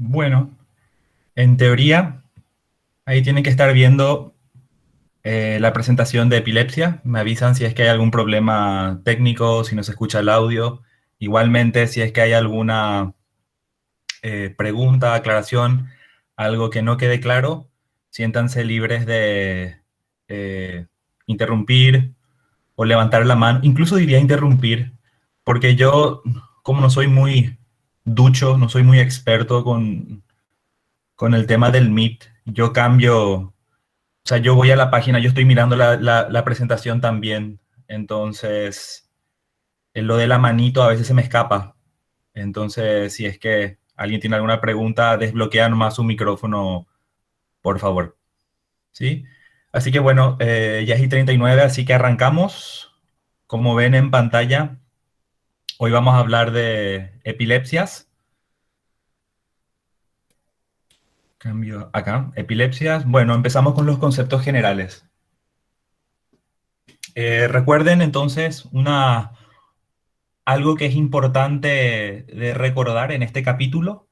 Bueno, en teoría, ahí tienen que estar viendo la presentación de epilepsia. Me avisan si es que hay algún problema técnico, si no se escucha el audio. Igualmente, si es que hay alguna pregunta, aclaración, algo que no quede claro, siéntanse libres de eh, interrumpir o levantar la mano. Incluso diría interrumpir, porque yo, como no soy muy ducho, no soy muy experto con el tema del Meet, yo cambio, o sea, yo voy a la página, yo estoy mirando la presentación también, entonces en lo de la manito a veces se me escapa. Entonces, si es que alguien tiene alguna pregunta, desbloquea nomás su micrófono, por favor. ¿Sí? Así que bueno, ya es y 39, así que arrancamos. Como ven en pantalla, hoy vamos a hablar de epilepsias. Cambio acá, epilepsias. Bueno, empezamos con los conceptos generales. Recuerden entonces algo que es importante de recordar en este capítulo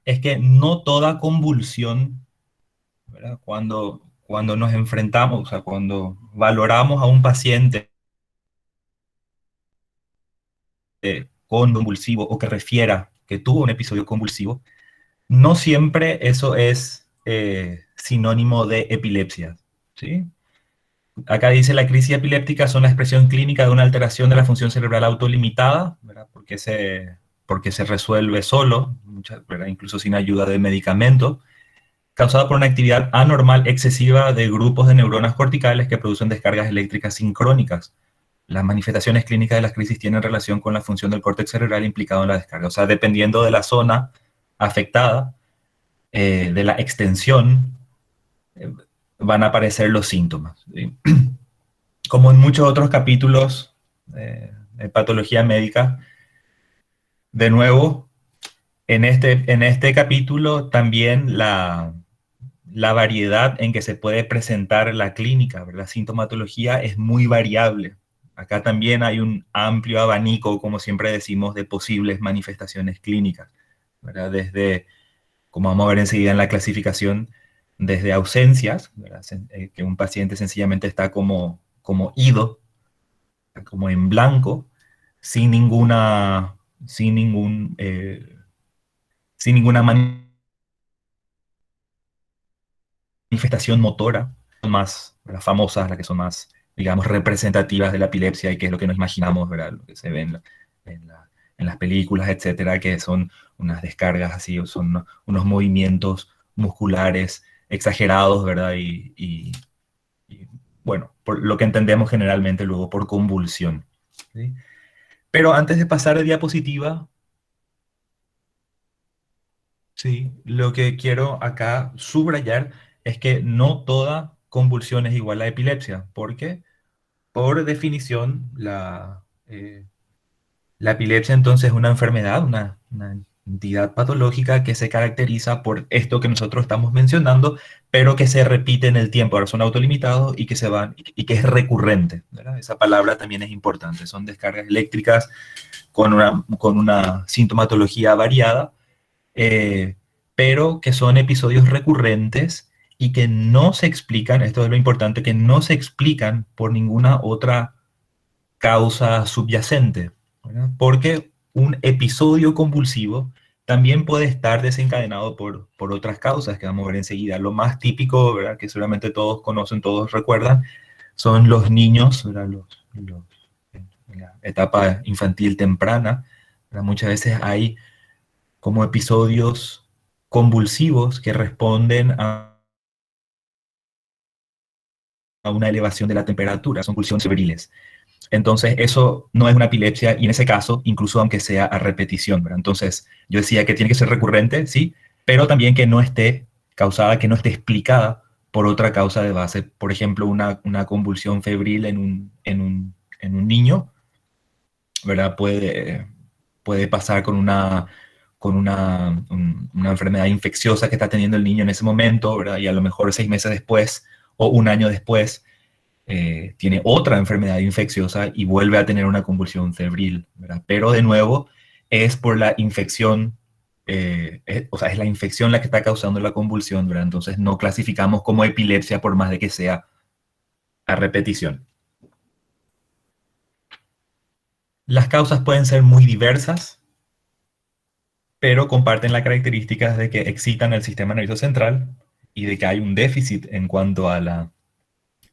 es que no toda convulsión, ¿verdad? Cuando nos enfrentamos, o sea, cuando valoramos a un paciente convulsivo o que refiera que tuvo un episodio convulsivo, no siempre eso es sinónimo de epilepsia, ¿sí? Acá dice la crisis epiléptica son la expresión clínica de una alteración de la función cerebral autolimitada, ¿verdad? Porque se resuelve solo, ¿verdad? Incluso sin ayuda de medicamento, causada por una actividad anormal excesiva de grupos de neuronas corticales que producen descargas eléctricas sincrónicas. Las manifestaciones clínicas de las crisis tienen relación con la función del córtex cerebral implicado en la descarga. O sea, dependiendo de la zona afectada, de la extensión, eh, van a aparecer los síntomas, ¿sí? Como en muchos otros capítulos de patología médica, de nuevo, en este capítulo también la variedad en que se puede presentar la clínica, ¿verdad? La sintomatología es muy variable. Acá también hay un amplio abanico, como siempre decimos, de posibles manifestaciones clínicas, ¿verdad? Desde, como vamos a ver enseguida en la clasificación, desde ausencias, ¿verdad? Que un paciente sencillamente está como ido, como en blanco, sin ninguna, sin ningún, sin ninguna manifestación motora, más, ¿verdad? Famosas, las que son más, digamos, representativas de la epilepsia y que es lo que nos imaginamos, ¿verdad? Lo que se ve en en las películas, etcétera, que son unas descargas así, o son unos movimientos musculares exagerados, ¿verdad? Y, bueno, por lo que entendemos generalmente luego por convulsión, ¿sí? Pero antes de pasar de diapositiva, sí, lo que quiero acá subrayar es que no toda convulsión es igual a epilepsia, porque por definición la epilepsia entonces es una enfermedad, una entidad patológica que se caracteriza por esto que nosotros estamos mencionando, pero que se repite en el tiempo. Ahora son autolimitados y que se van y que es recurrente, ¿verdad? Esa palabra también es importante. Son descargas eléctricas con una sintomatología variada, eh, pero que son episodios recurrentes y que no se explican, esto es lo importante, que no se explican por ninguna otra causa subyacente, ¿verdad? Porque un episodio convulsivo también puede estar desencadenado por otras causas que vamos a ver enseguida. Lo más típico, ¿verdad? Que seguramente todos conocen, todos recuerdan, son los niños, ¿verdad? En la etapa infantil temprana, ¿verdad? Muchas veces hay como episodios convulsivos que responden a una elevación de la temperatura, son convulsiones febriles. Entonces, eso no es una epilepsia y en ese caso, incluso aunque sea a repetición, ¿verdad? Entonces, yo decía que tiene que ser recurrente, sí, pero también que no esté causada, que no esté explicada por otra causa de base. Por ejemplo, una convulsión febril en un niño, ¿verdad? Puede pasar una enfermedad infecciosa que está teniendo el niño en ese momento, ¿verdad? Y a lo mejor 6 meses después o un año después tiene otra enfermedad infecciosa y vuelve a tener una convulsión febril, ¿verdad? Pero de nuevo es por la infección o sea, es la infección la que está causando la convulsión, ¿verdad? Entonces no clasificamos como epilepsia por más de que sea a repetición. Las causas pueden ser muy diversas, pero comparten las características de que excitan el sistema nervioso central y de que hay un déficit en cuanto a la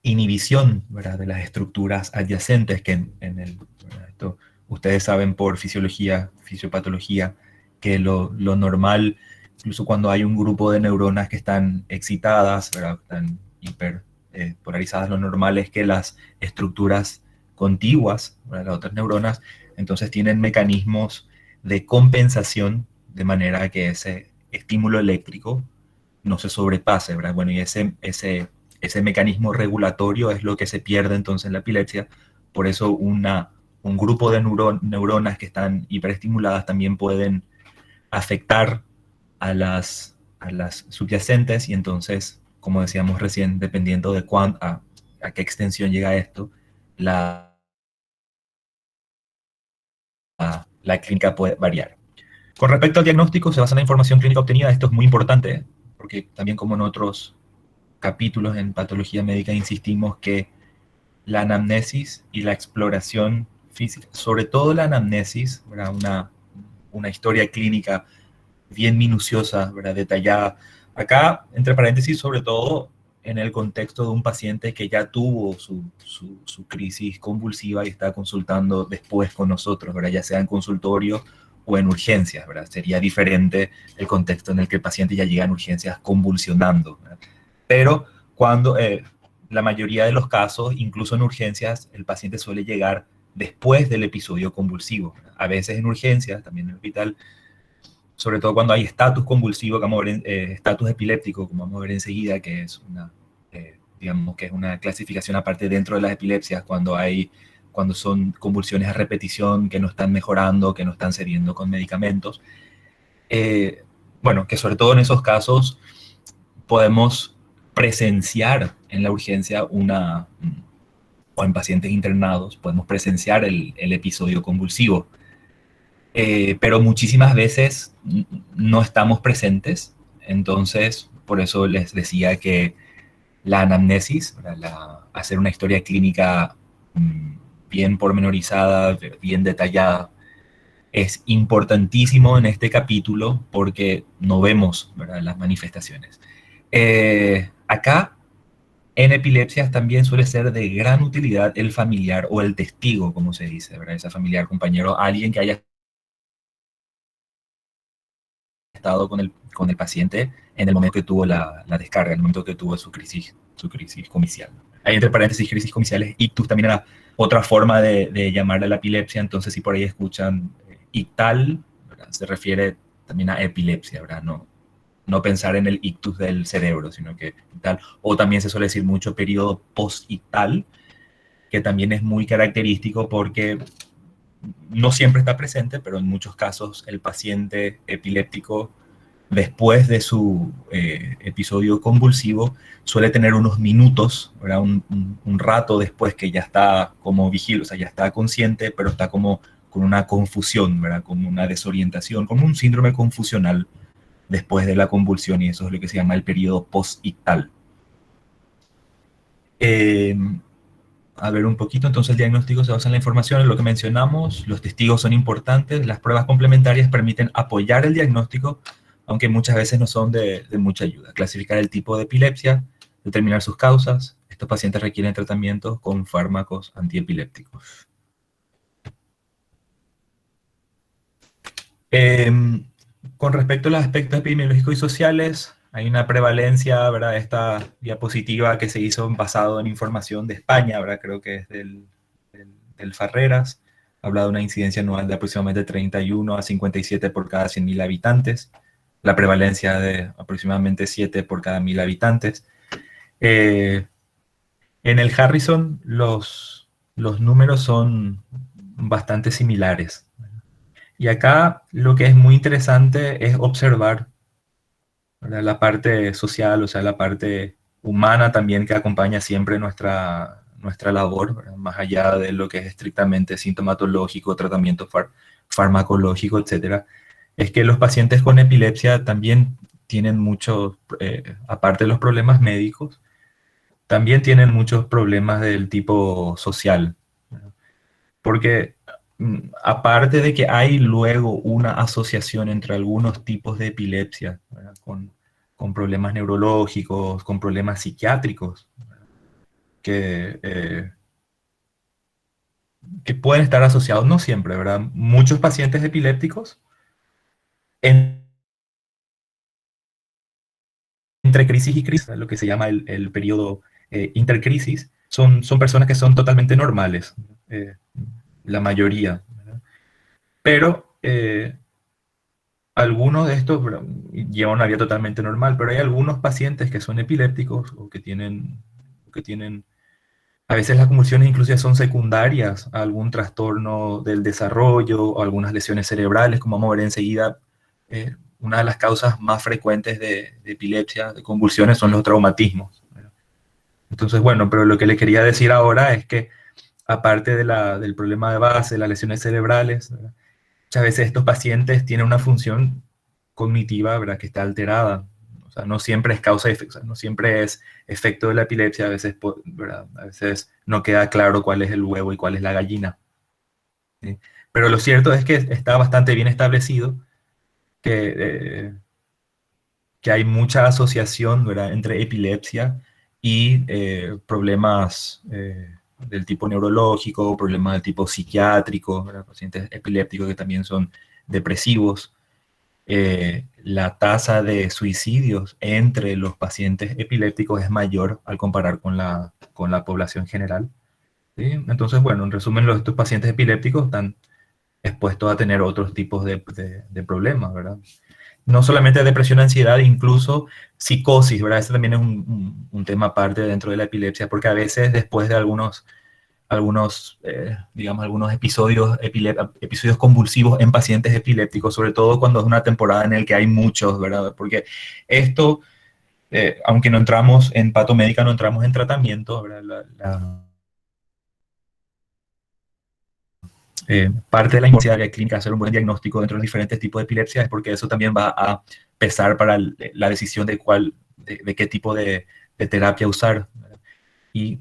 inhibición, ¿verdad?, de las estructuras adyacentes que ¿verdad? Esto, ustedes saben por fisiología, fisiopatología, que lo normal, incluso cuando hay un grupo de neuronas que están excitadas, ¿verdad?, están hiper polarizadas, lo normal es que las estructuras contiguas, ¿verdad?, las otras neuronas, entonces tienen mecanismos de compensación de manera que ese estímulo eléctrico no se sobrepase, ¿verdad? Bueno, y ese mecanismo regulatorio es lo que se pierde entonces en la epilepsia. Por eso un grupo de neuronas que están hiperestimuladas también pueden afectar a las subyacentes y entonces, como decíamos recién, dependiendo de a qué extensión llega esto, la clínica puede variar. Con respecto al diagnóstico, se basa en la información clínica obtenida. Esto es muy importante, ¿eh? Porque también como en otros capítulos en patología médica insistimos que la anamnesis y la exploración física, sobre todo la anamnesis, ¿verdad? Una historia clínica bien minuciosa, ¿verdad?, detallada. Acá, entre paréntesis, sobre todo en el contexto de un paciente que ya tuvo su crisis convulsiva y está consultando después con nosotros, ¿verdad?, ya sea en consultorio o en urgencias, ¿verdad? Sería diferente el contexto en el que el paciente ya llega en urgencias convulsionando, ¿verdad? Pero cuando la mayoría de los casos, incluso en urgencias, el paciente suele llegar después del episodio convulsivo. A veces en urgencias, también en el hospital, sobre todo cuando hay estatus convulsivo, estatus epiléptico, como vamos a ver enseguida, que es digamos que es una clasificación aparte dentro de las epilepsias, cuando son convulsiones a repetición que no están mejorando, que no están cediendo con medicamentos. Bueno, que sobre todo en esos casos podemos presenciar en la urgencia o en pacientes internados, podemos presenciar el episodio convulsivo. Pero muchísimas veces no estamos presentes, entonces por eso les decía que la anamnesis, hacer una historia clínica bien pormenorizada, bien detallada, es importantísimo en este capítulo porque no vemos, ¿verdad?, las manifestaciones. Acá, en epilepsias también suele ser de gran utilidad el familiar o el testigo, como se dice, ¿verdad? Ese familiar, compañero, alguien que haya estado con el paciente en el momento que tuvo la descarga, en el momento que tuvo su crisis comicial. Hay entre paréntesis crisis comiciales. Ictus también era otra forma de llamarle a la epilepsia, entonces si por ahí escuchan ictal, ¿verdad?, se refiere también a epilepsia, ¿verdad? No pensar en el ictus del cerebro, sino que ictal. O también se suele decir mucho periodo post-ictal, que también es muy característico porque no siempre está presente, pero en muchos casos el paciente epiléptico, después de su episodio convulsivo, suele tener unos minutos, ¿verdad?, un rato después que ya está como vigil, o sea, ya está consciente, pero está como con una confusión, ¿verdad?, como una desorientación, como un síndrome confusional después de la convulsión, y eso es lo que se llama el periodo post-ictal. Eh, a ver un poquito, entonces el diagnóstico se basa en la información, en lo que mencionamos, los testigos son importantes, las pruebas complementarias permiten apoyar el diagnóstico, aunque muchas veces no son de mucha ayuda. Clasificar el tipo de epilepsia, determinar sus causas, estos pacientes requieren tratamiento con fármacos antiepilépticos. Eh, con respecto a los aspectos epidemiológicos y sociales, hay una prevalencia, ¿verdad? Esta diapositiva que se hizo basado en información de España, ¿verdad? Creo que es del Farreras. Habla de una incidencia anual de aproximadamente 31 a 57 por cada 100.000 habitantes. La prevalencia de aproximadamente 7 por cada 1.000 habitantes. En el Harrison los números son bastante similares. Y acá lo que es muy interesante es observar, ¿verdad?, la parte social, o sea, la parte humana también que acompaña siempre nuestra labor, ¿verdad?, más allá de lo que es estrictamente sintomatológico, tratamiento farmacológico, etcétera. es que los pacientes con epilepsia también tienen muchos, aparte de los problemas médicos, también tienen muchos problemas del tipo social, ¿verdad? Porque aparte de que hay luego una asociación entre algunos tipos de epilepsia, ¿verdad? Con problemas neurológicos, con problemas psiquiátricos, que, que pueden estar asociados, no siempre, ¿verdad? Muchos pacientes epilépticos, en- entre crisis y crisis, lo que se llama el periodo intercrisis, son personas que son totalmente normales, eh, la mayoría, ¿verdad? Pero algunos de estos, ¿verdad?, llevan una vida totalmente normal, pero hay algunos pacientes que son epilépticos o que tienen, a veces las convulsiones incluso son secundarias a algún trastorno del desarrollo o algunas lesiones cerebrales, como vamos a ver enseguida. Una de las causas más frecuentes de epilepsia, de convulsiones, son los traumatismos, ¿verdad? Entonces, bueno, pero lo que le quería decir ahora es que aparte del problema de base, de las lesiones cerebrales, ¿verdad?, muchas veces estos pacientes tienen una función cognitiva, ¿verdad?, que está alterada. O sea, no siempre es causa y efecto, o sea, no siempre es efecto de la epilepsia, a veces, ¿verdad?, a veces no queda claro cuál es el huevo y cuál es la gallina, ¿sí? Pero lo cierto es que está bastante bien establecido que, que hay mucha asociación, ¿verdad?, entre epilepsia y problemas del tipo neurológico, problemas del tipo psiquiátrico, ¿verdad?, pacientes epilépticos que también son depresivos. La tasa de suicidios entre los pacientes epilépticos es mayor al comparar con la población general, ¿sí? Entonces, bueno, en resumen, estos pacientes epilépticos están expuestos a tener otros tipos de problemas, ¿verdad? No solamente depresión, ansiedad, incluso psicosis, ¿verdad? Ese también es un tema aparte dentro de la epilepsia, porque a veces después de digamos, algunos episodios convulsivos en pacientes epilépticos, sobre todo cuando es una temporada en la que hay muchos, ¿verdad? Porque esto, aunque no entramos en patomédica, no entramos en tratamiento, ¿verdad? Parte de la importancia clínica de hacer un buen diagnóstico dentro de los diferentes tipos de epilepsia es porque eso también va a pesar para la decisión de qué tipo de terapia usar, ¿verdad? Y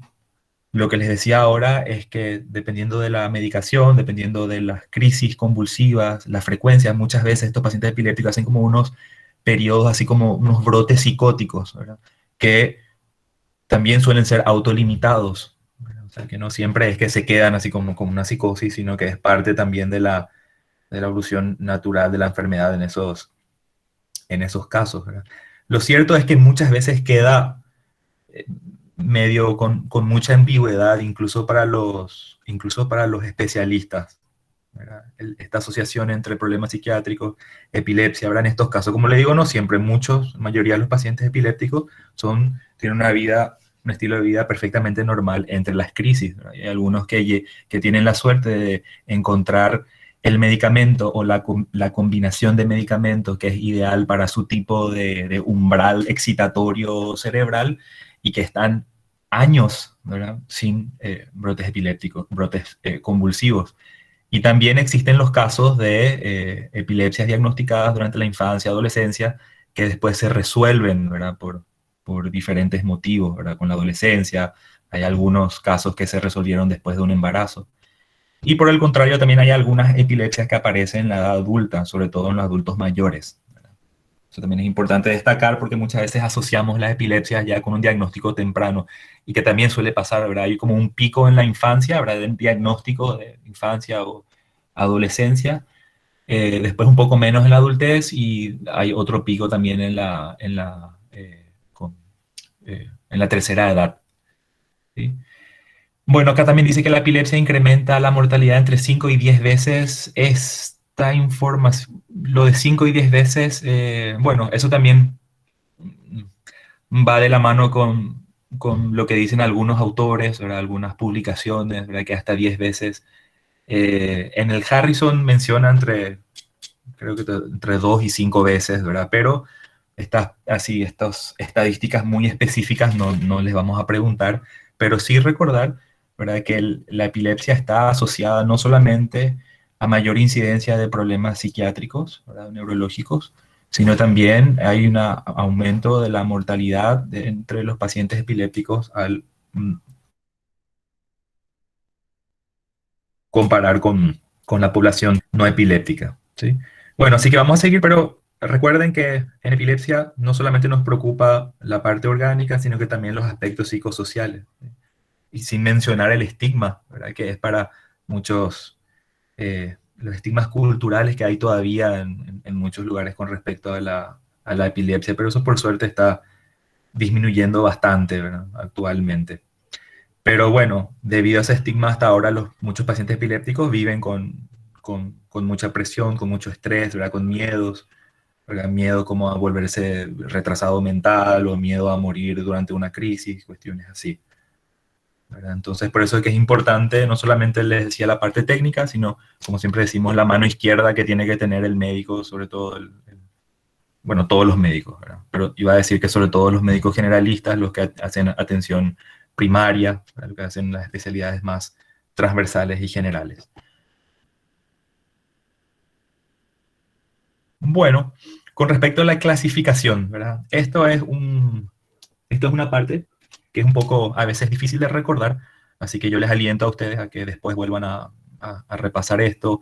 lo que les decía ahora es que dependiendo de la medicación, dependiendo de las crisis convulsivas, la frecuencia, muchas veces estos pacientes epilépticos hacen como unos periodos, así como unos brotes psicóticos, ¿verdad?, que también suelen ser autolimitados, ¿verdad? O sea, que no siempre es que se quedan así como una psicosis, sino que es parte también de la evolución natural de la enfermedad en esos casos, ¿verdad? Lo cierto es que muchas veces queda eh, medio con mucha ambigüedad, incluso para los especialistas, ¿verdad? Esta asociación entre problemas psiquiátricos, epilepsia, ¿verdad? En estos casos, como le digo, no siempre, mayoría de los pacientes epilépticos tienen un estilo de vida perfectamente normal entre las crisis, ¿verdad? Hay algunos que tienen la suerte de encontrar el medicamento o la combinación de medicamentos que es ideal para su tipo de umbral excitatorio cerebral y que están años, ¿verdad?, sin brotes epilépticos, brotes convulsivos. Y también existen los casos de epilepsias diagnosticadas durante la infancia, adolescencia, que después se resuelven, ¿verdad?, por diferentes motivos, ¿verdad?, con la adolescencia. Hay algunos casos que se resolvieron después de un embarazo. Y por el contrario, también hay algunas epilepsias que aparecen en la edad adulta, sobre todo en los adultos mayores. Eso también es importante destacar porque muchas veces asociamos las epilepsias ya con un diagnóstico temprano y que también suele pasar, ¿verdad? Hay como un pico en la infancia, ¿verdad?, del diagnóstico de infancia o adolescencia, después un poco menos en la adultez y hay otro pico también en la tercera edad, ¿sí? Bueno, acá también dice que la epilepsia incrementa la mortalidad entre 5 y 10 veces. Esta información, lo de 5 y 10 veces, bueno, eso también va de la mano con lo que dicen algunos autores, ¿verdad?, algunas publicaciones, ¿verdad?, que hasta 10 veces. En el Harrison menciona creo que entre 2 y 5 veces, ¿verdad? Pero estas estadísticas muy específicas no les vamos a preguntar, pero sí recordar, ¿verdad?, que la epilepsia está asociada no solamente a mayor incidencia de problemas psiquiátricos, ¿verdad? Neurológicos, sino también hay un aumento de la mortalidad entre los pacientes epilépticos al comparar con la población no epiléptica, ¿sí? Bueno, así que vamos a seguir, pero recuerden que en epilepsia no solamente nos preocupa la parte orgánica, sino que también los aspectos psicosociales, ¿sí? Y sin mencionar el estigma, ¿verdad? Que es para muchos, los estigmas culturales que hay todavía en muchos lugares con respecto a la epilepsia, pero eso por suerte está disminuyendo bastante, ¿verdad? Actualmente. Pero bueno, debido a ese estigma hasta ahora muchos pacientes epilépticos viven con mucha presión, con mucho estrés, ¿verdad? Con miedos, ¿verdad? Miedo como a volverse retrasado mental o miedo a morir durante una crisis, cuestiones así, ¿verdad? Entonces, por eso es que es importante, no solamente les decía la parte técnica, sino, como siempre decimos, la mano izquierda que tiene que tener el médico, sobre todo bueno, todos los médicos, ¿verdad? Pero iba a decir que sobre todo los médicos generalistas, los que hacen atención primaria, ¿verdad? Los que hacen las especialidades más transversales y generales. Bueno, con respecto a la clasificación, ¿verdad? Esto es una parte que es un poco a veces difícil de recordar, así que yo les aliento a ustedes a que después vuelvan a repasar esto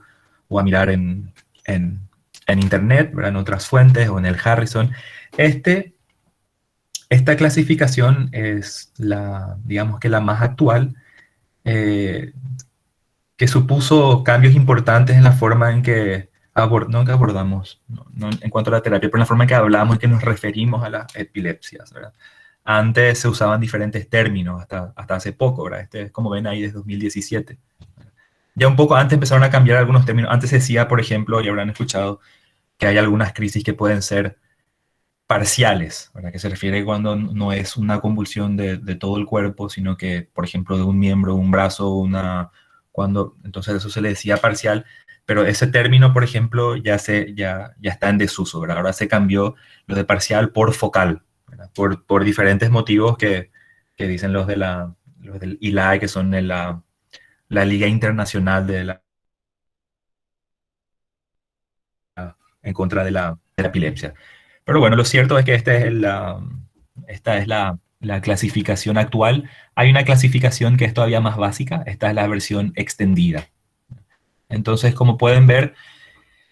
o a mirar en, en internet, ¿verdad? En otras fuentes o en el Harrison. Este Esta clasificación es digamos que la más actual, eh, que supuso cambios importantes en la forma en que, no que abordamos, no en cuanto a la terapia, pero en la forma en que hablamos y que nos referimos a las epilepsias, ¿verdad? Antes se usaban diferentes términos, hasta hace poco, ¿verdad? Este es como ven ahí desde 2017. Ya un poco antes empezaron a cambiar algunos términos. Antes se decía, por ejemplo, y habrán escuchado, que hay algunas crisis que pueden ser parciales, ¿verdad? Que se refiere cuando no es una convulsión de todo el cuerpo, sino que, por ejemplo, de un miembro, un brazo, entonces eso se le decía parcial, pero ese término, por ejemplo, ya está en desuso, ¿verdad? Ahora se cambió lo de parcial por focal, ¿verdad? Por diferentes motivos que dicen los del ILAE, que son la Liga Internacional en contra de la epilepsia. Pero bueno, lo cierto es que esta es la clasificación actual. Hay una clasificación que es todavía más básica, esta es la versión extendida. Entonces, como pueden ver,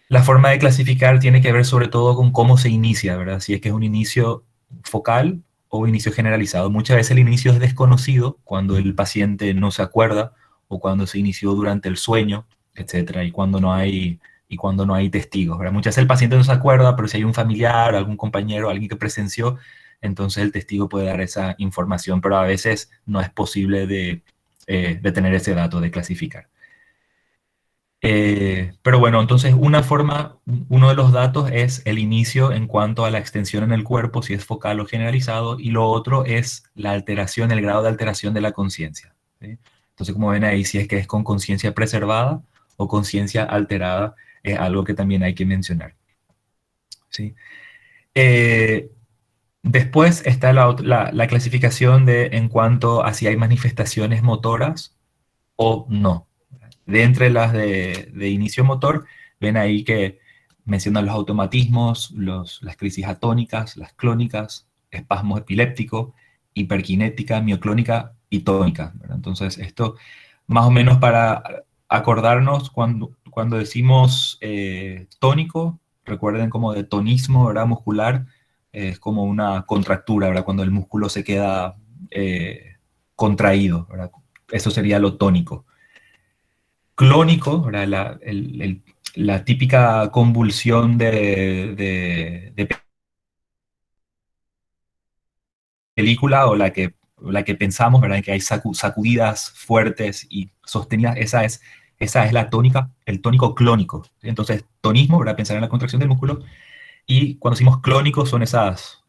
la forma de clasificar tiene que ver sobre todo con cómo se inicia, ¿verdad? Si es que es un inicio focal o un inicio generalizado. Muchas veces el inicio es desconocido cuando el paciente no se acuerda o cuando se inició durante el sueño, etcétera, y cuando no hay testigos, ¿verdad? Muchas veces el paciente no se acuerda, pero si hay un familiar, algún compañero, alguien que presenció, entonces el testigo puede dar esa información, pero a veces no es posible de tener ese dato, de clasificar. Pero bueno, entonces uno de los datos es el inicio en cuanto a la extensión en el cuerpo, si es focal o generalizado, y lo otro es la alteración, el grado de alteración de la conciencia, ¿sí? Entonces, como ven ahí, si es que es con conciencia preservada o conciencia alterada, es algo que también hay que mencionar, ¿sí? Eh, Después está la clasificación en cuanto a si hay manifestaciones motoras o no. De entre las de inicio motor, ven ahí que mencionan los automatismos, las crisis atónicas, las clónicas, espasmos epilépticos, hiperkinética, mioclónica y tónica, ¿verdad? Entonces, esto más o menos para acordarnos cuando decimos tónico, recuerden como de tonismo, ¿verdad? Muscular, es como una contractura, ¿verdad? Cuando el músculo se queda contraído, ¿verdad? Eso sería lo tónico. Clónico, ¿verdad? La típica convulsión de película o la que pensamos, ¿verdad? Que hay sacudidas fuertes y sostenidas, esa es la tónica, el tónico clónico, ¿sí? Entonces, tonismo, ¿verdad? Pensar en la contracción del músculo, y cuando decimos clónico son esos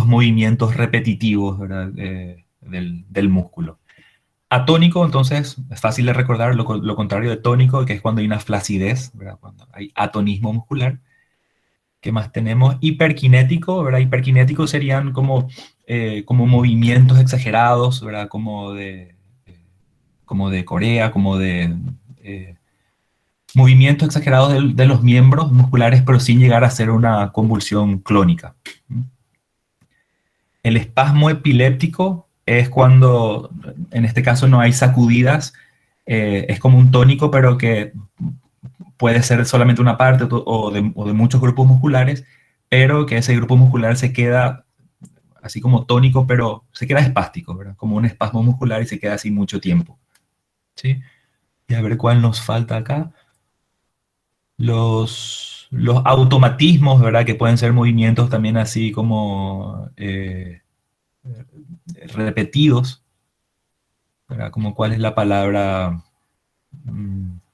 movimientos repetitivos, ¿verdad? Del músculo. Atónico, entonces, es fácil de recordar lo contrario de tónico, que es cuando hay una flacidez, ¿verdad? Cuando hay atonismo muscular. ¿Qué más tenemos? Hiperkinético, ¿verdad? Hiperkinético serían como movimientos exagerados, ¿verdad? Como de Corea, como movimientos exagerados de los miembros musculares, pero sin llegar a ser una convulsión clónica. El espasmo epiléptico es cuando, en este caso, no hay sacudidas, es como un tónico, pero que puede ser solamente una parte o de muchos grupos musculares, pero que ese grupo muscular se queda así como tónico, pero se queda espástico, ¿verdad? Como un espasmo muscular y se queda así mucho tiempo. ¿Sí? Y a ver cuál nos falta acá. Los automatismos, ¿verdad? Que pueden ser movimientos también así como repetidos, ¿verdad? Como cuál es la palabra.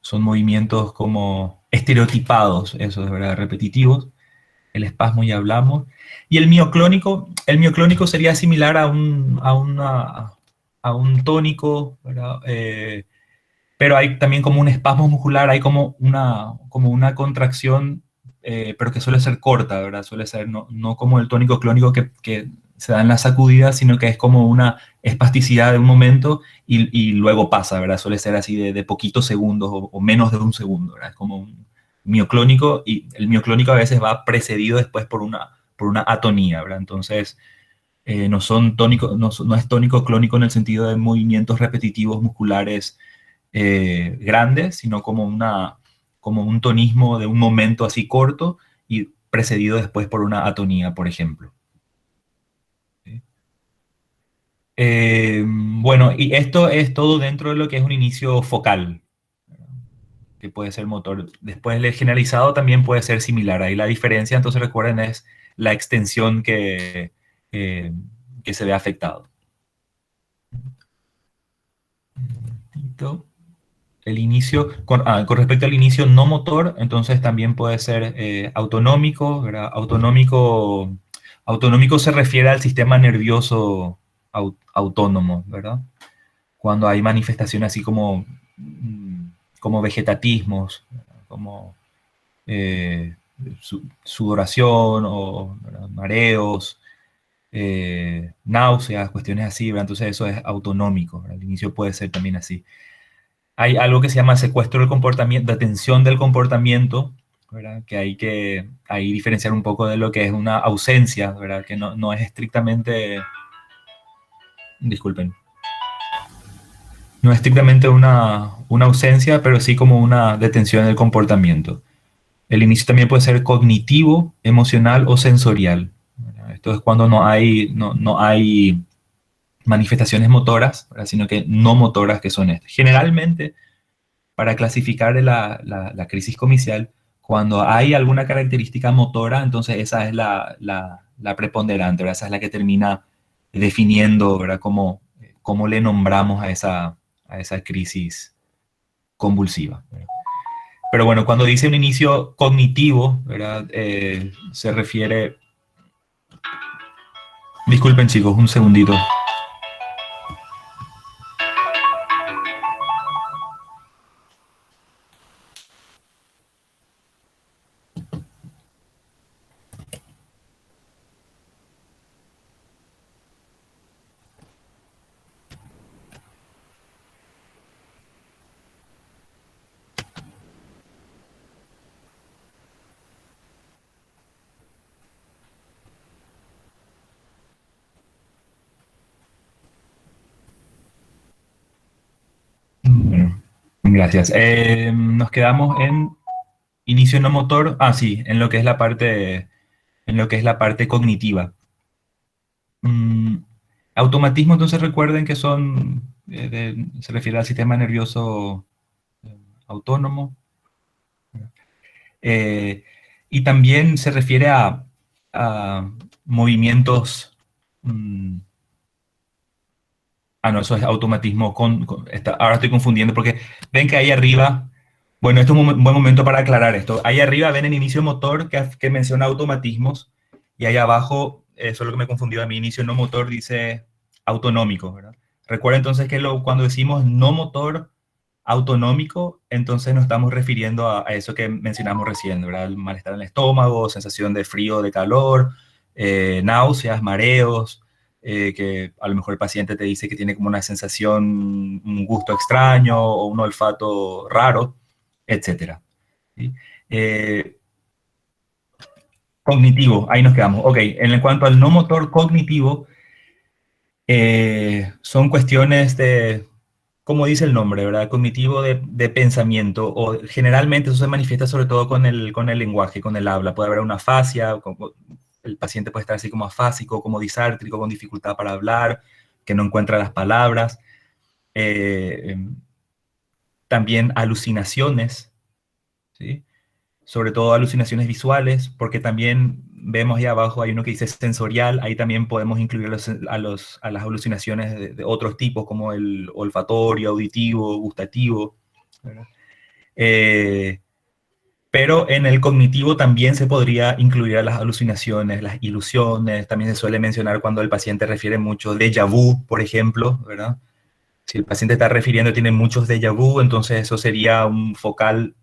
Son movimientos como estereotipados, eso es verdad, repetitivos. El espasmo ya hablamos. Y el mioclónico sería similar a un tónico, ¿verdad? Pero hay también como un espasmo muscular, hay como una contracción, pero que suele ser corta, ¿verdad? Suele ser no como el tónico clónico que se da en la sacudida, sino que es como una espasticidad de un momento y luego pasa, ¿verdad? Suele ser así de poquitos segundos o menos de un segundo, ¿verdad? Es como un mioclónico y el mioclónico a veces va precedido después por una atonía, ¿verdad? Entonces, no son tónicos, no es tónico clónico en el sentido de movimientos repetitivos musculares grandes, sino como un tonismo de un momento así corto y precedido después por una atonía, por ejemplo. Bueno, y esto es todo dentro de lo que es un inicio focal, que puede ser motor. Después el generalizado también puede ser similar. Ahí la diferencia, entonces recuerden, es la extensión eh, que se ve afectado. El inicio, con respecto al inicio no motor, entonces también puede ser autonómico, ¿verdad? Autonómico se refiere al sistema nervioso autónomo, ¿verdad? Cuando hay manifestaciones así como vegetatismos, como eh, sudoración o, ¿verdad? Mareos, náuseas, cuestiones así, ¿verdad? Entonces eso es autonómico, ¿verdad? El inicio puede ser también así. Hay algo que se llama secuestro del comportamiento, de atención del comportamiento, ¿verdad? Que hay que ahí diferenciar un poco de lo que es una ausencia, ¿verdad? Que no es estrictamente, disculpen, no es estrictamente una ausencia, pero sí como una detención del comportamiento. El inicio también puede ser cognitivo, emocional o sensorial, ¿verdad? Esto es cuando no hay manifestaciones motoras, ¿verdad? Sino que no motoras que son estas. Generalmente, para clasificar la crisis comicial, cuando hay alguna característica motora, entonces esa es la preponderante, ¿verdad? Esa es la que termina definiendo, ¿verdad? Cómo le nombramos a esa crisis convulsiva, ¿verdad? Pero bueno, cuando dice un inicio cognitivo, ¿verdad? Se refiere... Disculpen chicos, un segundito. Bueno, gracias. Nos quedamos en inicio no motor. Ah, sí, en lo que es la parte cognitiva. Mm, automatismo, entonces recuerden que se refiere al sistema nervioso eh, autónomo. Eh, y también se refiere a movimientos. mm, no, eso es automatismo. Ahora estoy confundiendo porque ven que ahí arriba. Bueno, este es un buen momento para aclarar esto. Ahí arriba ven el inicio motor que menciona automatismos y ahí abajo, eso es lo que me confundió a mí, inicio no motor dice autonómico, ¿verdad? Recuerda entonces que cuando decimos no motor autonómico, entonces nos estamos refiriendo a eso que mencionamos recién, ¿verdad? El malestar en el estómago, sensación de frío, de calor, náuseas, mareos, que a lo mejor el paciente te dice que tiene como una sensación, un gusto extraño o un olfato raro, etcétera. ¿Sí? Eh, Cognitivo, ahí nos quedamos. Ok, en cuanto al no motor cognitivo, son cuestiones de, como dice el nombre, ¿verdad? Cognitivo de pensamiento, o generalmente eso se manifiesta sobre todo con el lenguaje, con el habla. Puede haber una afasia, el paciente puede estar así como afásico, como disártrico, con dificultad para hablar, que no encuentra las palabras. Eh, También alucinaciones, ¿sí? Sobre todo alucinaciones visuales, porque también vemos ahí abajo, hay uno que dice sensorial, ahí también podemos incluir a las alucinaciones de otros tipos, como el olfatorio, auditivo, gustativo, ¿verdad? Eh, pero en el cognitivo también se podría incluir a las alucinaciones, las ilusiones, también se suele mencionar cuando el paciente refiere mucho déjà vu, por ejemplo, ¿verdad? Si el paciente está refiriendo, tiene muchos déjà vu, entonces eso sería un focal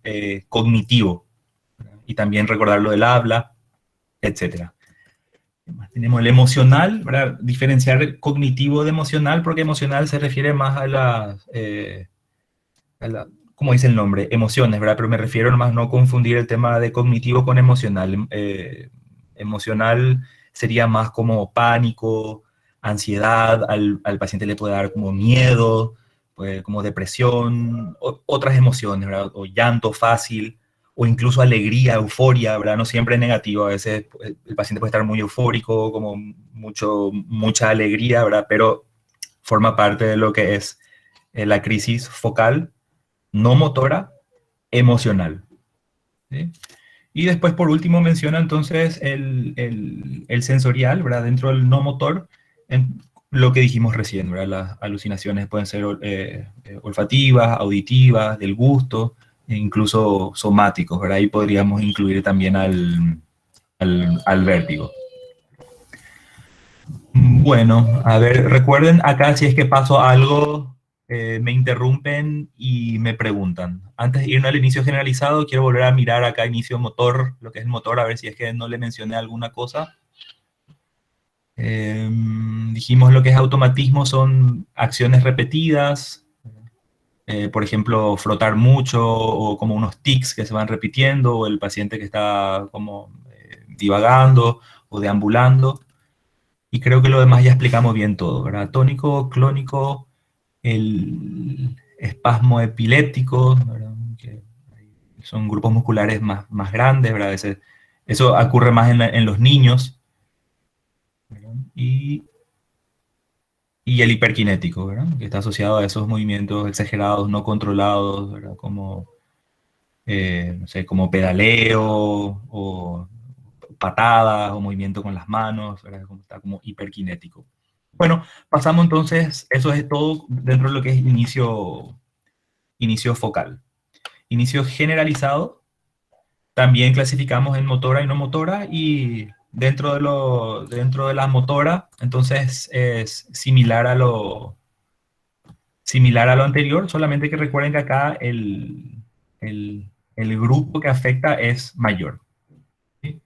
cognitivo, ¿verdad? Y también recordar lo del habla, etcétera. Tenemos el emocional, ¿verdad? Diferenciar el cognitivo de emocional, porque emocional se refiere más como dice el nombre, emociones, ¿verdad? Pero me refiero nomás no confundir el tema de cognitivo con emocional. Emocional sería más como pánico, ansiedad, al paciente le puede dar como miedo, pues, como depresión, otras emociones, ¿verdad? O llanto fácil, o incluso alegría, euforia, ¿verdad? No siempre es negativo, a veces el paciente puede estar muy eufórico, como mucha alegría, ¿verdad? Pero forma parte de lo que es la crisis focal no motora, emocional. ¿Sí? Y después, por último, menciona entonces el sensorial, ¿verdad? Dentro del no motor, en lo que dijimos recién, ¿verdad? Las alucinaciones pueden ser olfativas, auditivas, del gusto, e incluso somáticos, ¿verdad? Ahí podríamos incluir también al vértigo. Bueno, a ver, recuerden acá si es que paso algo, me interrumpen y me preguntan. Antes de irnos al inicio generalizado, quiero volver a mirar acá inicio motor, lo que es el motor, a ver si es que no le mencioné alguna cosa. Dijimos lo que es automatismo son acciones repetidas, por ejemplo, frotar mucho o como unos tics que se van repitiendo, o el paciente que está como divagando o deambulando. Y creo que lo demás ya explicamos bien todo, ¿verdad? Tónico, clónico, el espasmo epiléptico, ¿verdad? Que son grupos musculares más grandes, ¿verdad? Eso ocurre más en los niños, ¿verdad? Y el hiperkinético, ¿verdad? Que está asociado a esos movimientos exagerados, no controlados, ¿verdad? Como, no sé, como pedaleo o patadas o movimiento con las manos, ¿verdad? Como está como hiperkinético. Bueno, pasamos entonces, eso es todo dentro de lo que es inicio focal. Inicio generalizado, también clasificamos en motora y no motora, y dentro de la motora, entonces es similar a lo anterior, solamente que recuerden que acá el grupo que afecta es mayor. ¿Sí?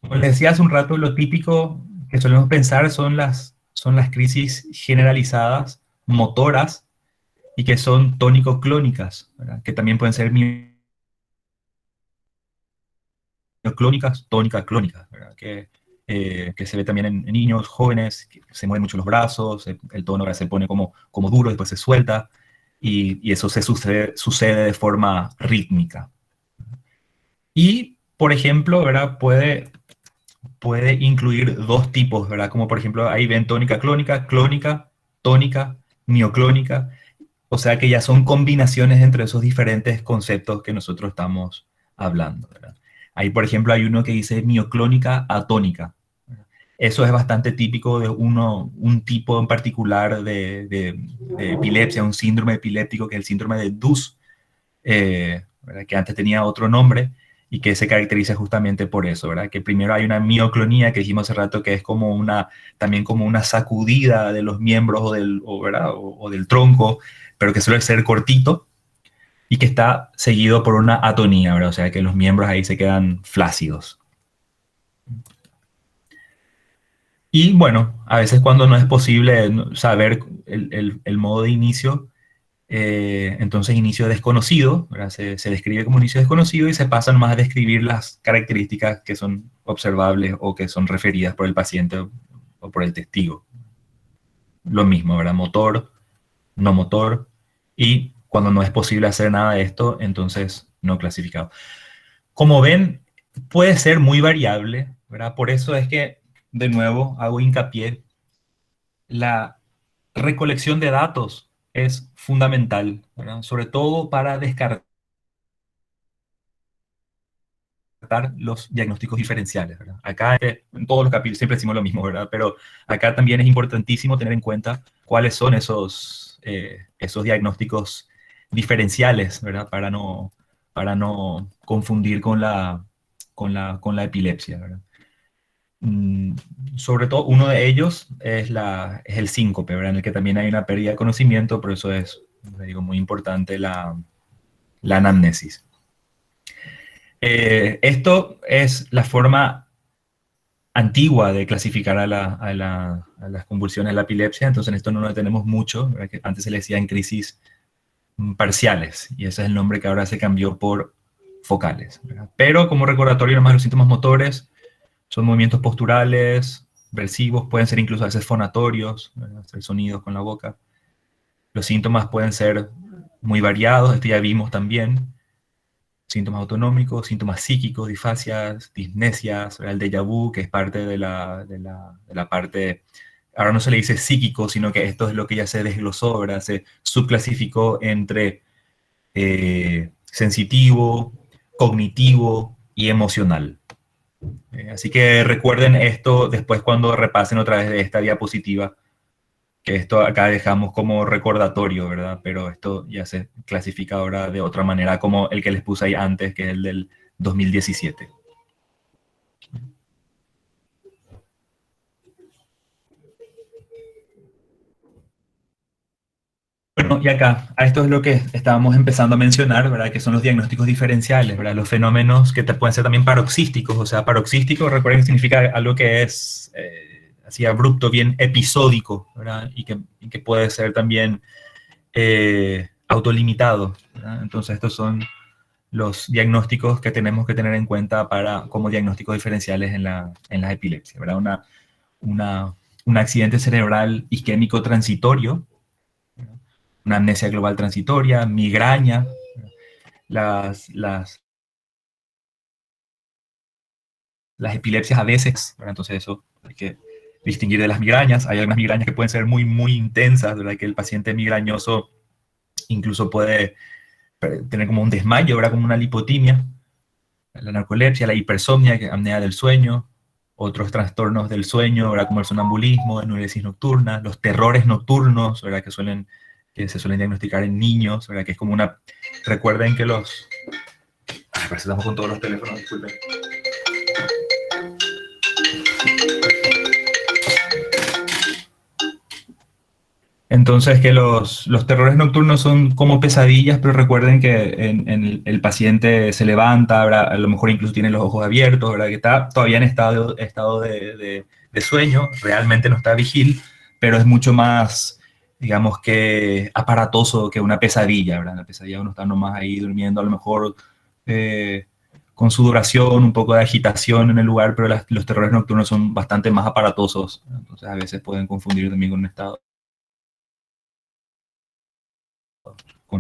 Como les decía hace un rato, lo típico que solemos pensar son las crisis generalizadas motoras y que son tónico-clónicas, ¿verdad? Que también pueden ser mioclónicas, tónicas, clónicas, ¿verdad? Que se ve también en niños, jóvenes, que se mueven mucho los brazos, el tono ahora se pone como duro, después se suelta, y eso sucede de forma rítmica. Y, por ejemplo, ¿verdad? Puede incluir dos tipos, ¿verdad? Como por ejemplo, ahí ven tónica clónica, clónica, tónica, mioclónica, o sea que ya son combinaciones entre esos diferentes conceptos que nosotros estamos hablando, ¿verdad? Ahí, por ejemplo, hay uno que dice mioclónica atónica. Eso es bastante típico de un tipo en particular de epilepsia, un síndrome epiléptico que es el síndrome de Dus, ¿verdad? Que antes tenía otro nombre y que se caracteriza justamente por eso, ¿verdad? Que primero hay una mioclonía que dijimos hace rato que es como también como una sacudida de los miembros ¿verdad? O del tronco, pero que suele ser cortito y que está seguido por una atonía, ¿verdad? O sea que los miembros ahí se quedan flácidos. Y bueno, a veces cuando no es posible saber el modo de inicio, entonces inicio desconocido, ¿verdad? Se describe como inicio desconocido y se pasan más a describir las características que son observables o que son referidas por el paciente o por el testigo. Lo mismo, ¿verdad? Motor, no motor, y cuando no es posible hacer nada de esto, entonces no clasificado. Como ven, puede ser muy variable, ¿verdad? Por eso es que, de nuevo, hago hincapié, la recolección de datos es fundamental, ¿verdad? Sobre todo para descartar los diagnósticos diferenciales, ¿verdad? Acá en todos los capítulos siempre decimos lo mismo, ¿verdad? Pero acá también es importantísimo tener en cuenta cuáles son esos diagnósticos diferenciales, ¿verdad? Para no confundir con la epilepsia, ¿verdad? Mm, Sobre todo, uno de ellos es el síncope, ¿verdad? En el que también hay una pérdida de conocimiento, por eso es, le digo, muy importante la anamnesis. Esto es la forma antigua de clasificar a las convulsiones de la epilepsia, entonces en esto no lo tenemos mucho, ¿verdad? Que antes se le decía en crisis parciales, y ese es el nombre que ahora se cambió por focales, ¿verdad? Pero como recordatorio, nomás los síntomas motores son movimientos posturales, versivos, pueden ser incluso a veces fonatorios, ¿verdad? Hacer sonidos con la boca. Los síntomas pueden ser muy variados, esto ya vimos también, síntomas autonómicos, síntomas psíquicos, disfasias, disnesias, el déjà vu, que es parte de la parte, ahora no se le dice psíquico, sino que esto es lo que ya se desglosó, ¿verdad? Se subclasificó entre sensitivo, cognitivo y emocional. Así que recuerden esto después cuando repasen otra vez de esta diapositiva, que esto acá dejamos como recordatorio, ¿verdad? Pero esto ya se clasifica ahora de otra manera, como el que les puse ahí antes, que es el del 2017. Bueno, y acá, a esto es lo que estábamos empezando a mencionar, ¿verdad? Que son los diagnósticos diferenciales, ¿verdad? Los fenómenos que te pueden ser también paroxísticos, o sea, paroxístico, recuerden que significa algo que es así abrupto, bien episódico, ¿verdad? Y que puede ser también autolimitado, ¿verdad? Entonces, estos son los diagnósticos que tenemos que tener en cuenta como diagnósticos diferenciales en las epilepsias, ¿verdad? Una, un accidente cerebral isquémico transitorio, ¿verdad? Una amnesia global transitoria, migraña, las, las, las epilepsias a veces, ¿verdad? Entonces eso hay que distinguir de las migrañas. Hay algunas migrañas que pueden ser muy, muy intensas, ¿verdad? Que el paciente migrañoso incluso puede tener como un desmayo, ¿verdad? Como una lipotimia, la narcolepsia, la hipersomnia, que es apnea del sueño, otros trastornos del sueño, ¿verdad? Como el sonambulismo, enuresis nocturna, los terrores nocturnos, ¿verdad? Que se suelen diagnosticar en niños, ¿verdad? Que es como una... Recuerden que los... Ay, parece que estamos con todos los teléfonos, disculpen. Entonces, que los terrores nocturnos son como pesadillas, pero recuerden que en el paciente se levanta, ¿verdad? A lo mejor incluso tiene los ojos abiertos, ¿verdad? Que está todavía en estado de sueño, realmente no está vigil, pero es mucho más, digamos que aparatoso que una pesadilla, ¿verdad? La pesadilla uno está nomás ahí durmiendo, a lo mejor eh, con sudoración, un poco de agitación en el lugar, pero los terrores nocturnos son bastante más aparatosos, entonces a veces pueden confundir también con un estado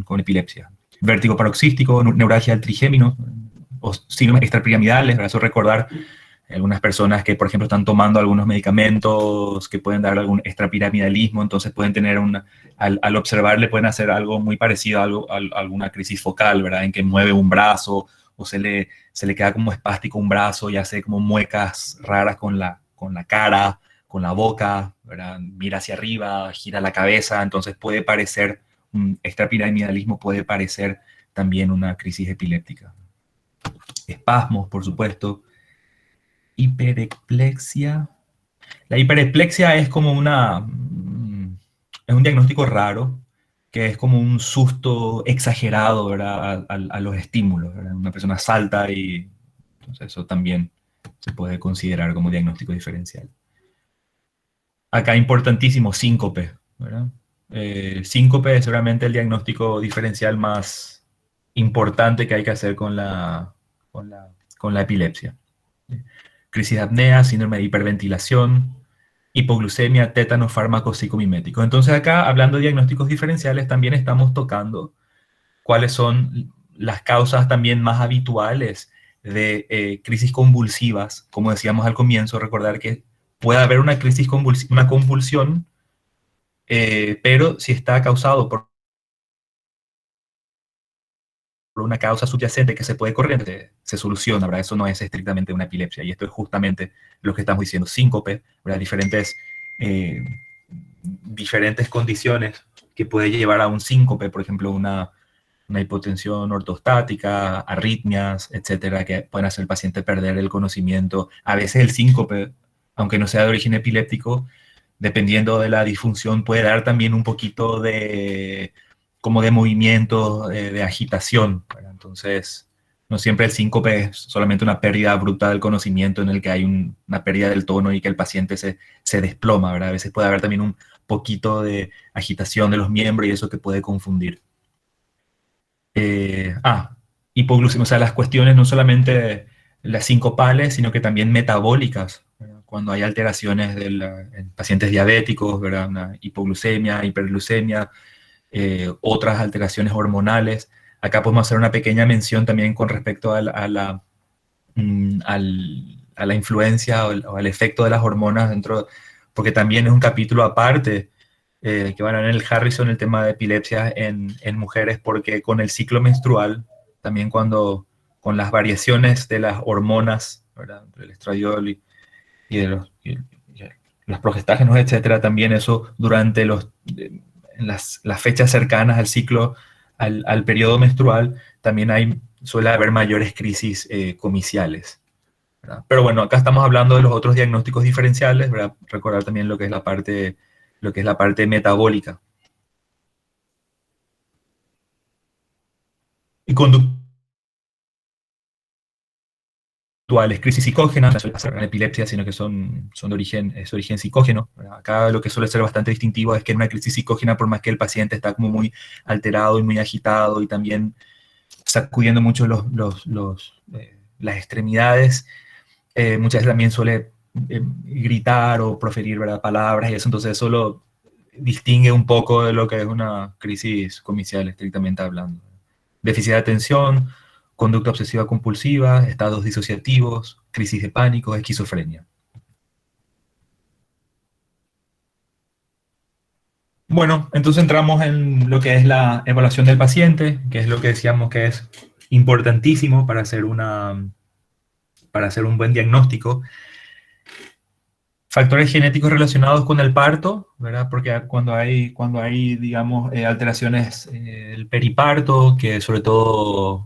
con epilepsia. Vértigo paroxístico, neuralgia del trigémino, o síndromes extrapiramidales, para eso recordar algunas personas que, por ejemplo, están tomando algunos medicamentos que pueden dar algún extrapiramidalismo, entonces pueden tener al observarle pueden hacer algo muy parecido a alguna crisis focal, ¿verdad? En que mueve un brazo o se le queda como espástico un brazo y hace como muecas raras con la cara, con la boca, ¿verdad? Mira hacia arriba, gira la cabeza, entonces puede parecer un extrapiramidalismo, puede parecer también una crisis epiléptica. Espasmos, por supuesto. Hiperexplexia. La hiperexplexia es como es un diagnóstico raro, que es como un susto exagerado, ¿verdad? A los estímulos, ¿verdad? Una persona salta y entonces eso también se puede considerar como diagnóstico diferencial. Acá importantísimo, síncope, ¿verdad? Síncope es realmente el diagnóstico diferencial más importante que hay que hacer con la, con la epilepsia. Crisis de apnea, síndrome de hiperventilación, hipoglucemia, tétanos, fármacos psicomiméticos. Entonces acá, hablando de diagnósticos diferenciales, también estamos tocando cuáles son las causas también más habituales de crisis convulsivas. Como decíamos al comienzo, recordar que puede haber una crisis una convulsión, pero si está causado por una causa subyacente que se puede correr, se soluciona, ¿verdad? Eso no es estrictamente una epilepsia. Y esto es justamente lo que estamos diciendo, síncope, ¿verdad? Eh, diferentes condiciones que puede llevar a un síncope, por ejemplo, una hipotensión ortostática, arritmias, etcétera, que pueden hacer al paciente perder el conocimiento. A veces el síncope, aunque no sea de origen epiléptico, dependiendo de la disfunción, puede dar también un poquito de, como de movimiento, de agitación, ¿verdad? Entonces, no siempre el síncope es solamente una pérdida bruta del conocimiento en el que hay una pérdida del tono y que el paciente se desploma, ¿verdad? A veces puede haber también un poquito de agitación de los miembros y eso que puede confundir. Eh, ah, Hipoglucemia, o sea, las cuestiones no solamente las sincopales, sino que también metabólicas, ¿verdad? Cuando hay alteraciones en pacientes diabéticos, ¿verdad? Una hipoglucemia, hiperglucemia, otras alteraciones hormonales. Acá podemos hacer una pequeña mención también con respecto a la influencia o al efecto de las hormonas dentro, porque también es un capítulo aparte que van a ver en el Harrison el tema de epilepsia en mujeres, porque con el ciclo menstrual, también con las variaciones de las hormonas, ¿verdad? Del estradiol y de los progestágenos, etcétera, también eso durante en las fechas cercanas al ciclo, al periodo menstrual, también suele haber mayores crisis comiciales, ¿verdad? Pero bueno, acá estamos hablando de los otros diagnósticos diferenciales, ¿verdad? Recordar también lo que es la parte metabólica. Y conductuales, crisis psicógenas, no suele pasar en epilepsia, sino que son de origen psicógeno. Acá lo que suele ser bastante distintivo es que en una crisis psicógena, por más que el paciente está como muy alterado y muy agitado y también sacudiendo mucho las extremidades, muchas veces también suele gritar o proferir, ¿verdad? Palabras y eso, entonces eso lo distingue un poco de lo que es una crisis comicial, estrictamente hablando. Déficit de atención, conducta obsesiva compulsiva, estados disociativos, crisis de pánico, esquizofrenia. Bueno, entonces entramos en lo que es la evaluación del paciente, que es lo que decíamos que es importantísimo para hacer un buen diagnóstico. Factores genéticos relacionados con el parto, ¿verdad? Porque cuando hay digamos, alteraciones del periparto, que sobre todo